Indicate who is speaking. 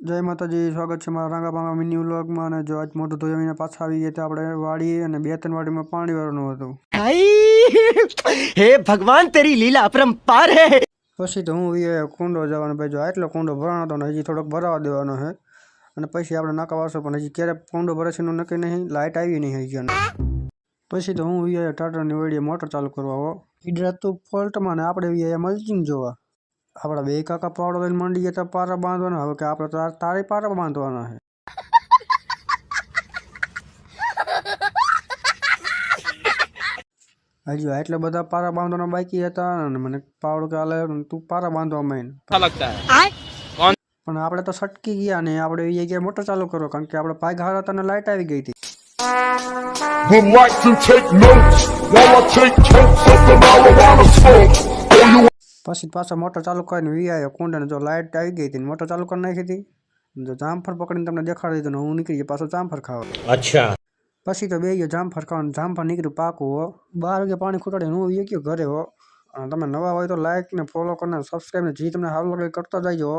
Speaker 1: જય માતાજી, સ્વાગત છે મારા રાંગાબાંગા મિની વ્લોગમાં. અને જો આજ મોઢું ધોઈ આવીને પાછા આવી ગયા આપણે વાડી, અને 2-3 વાડીમાં પાણી વાળવાનું હતું.
Speaker 2: હે ભગવાન તેરી લીલા अपरंपार है.
Speaker 1: પછી તો હું એ કુંડો જવાનો ભાઈ, જો આટલો કુંડો ભરાણો હતો ને હજી થોડોક ભરાવા દેવાનો છે. અને પછી આપણે નાકા વાળશું, પણ હજી ક્યારે કુંડો ભરે છે એનું નક્કી નહીં. લાઇટ આવી નહીં હજી. પછી તો હું એ ટાટરની વડીએ મોટર ચાલુ કરવા હો ઈડરા તું ફોલ્ટમાં, ને આપણે એ મલ્ચિંગ જોવા. આપણા બે કાકા પાવડો લઈને માંડી ગયા હતા પારા બાંધવાના. હવે કે આપણે તારે પારા બાંધવાના છે. હજી એટલા બધા પારા બાંધવાના બાકી હતા, અને મને પાવડો કે હાલે તું પારા બાંધવા માંડ. પણ આપણે તો સટકી ગયા ને આપણે એ ગયા મોટર ચાલુ કરો, કારણ કે આપણે પાય ઘાર હતા ને લાઇટ આવી ગઈ હતી.
Speaker 3: Would like to take notes while I take totes of the marijuana smoke.
Speaker 1: પછી પાછા મોટર ચાલુ કરીને વી આવ્યો કુંડાને. જો લાઇટ આવી ગઈ હતી, મોટર ચાલુ કરી નાખી હતી. જો જામફળ પકડીને તમને દેખાડી દીધું ને હું નીકળી ગયો પાછો જામફળ ખાવા.
Speaker 2: अच्छा.
Speaker 1: પછી તો બે ગયો જામફળ ખાવાનું. જામફળ નીકળ્યું પાકું હો. 12 વાગે પાણી ખૂટાડીને હું વી ગયો ઘરે હો. અને તમે નવા હોય તો લાઇક ને ફોલો કરીને સબસ્ક્રાઈબ ને જે તમને સારું લાગે કરતા જજો.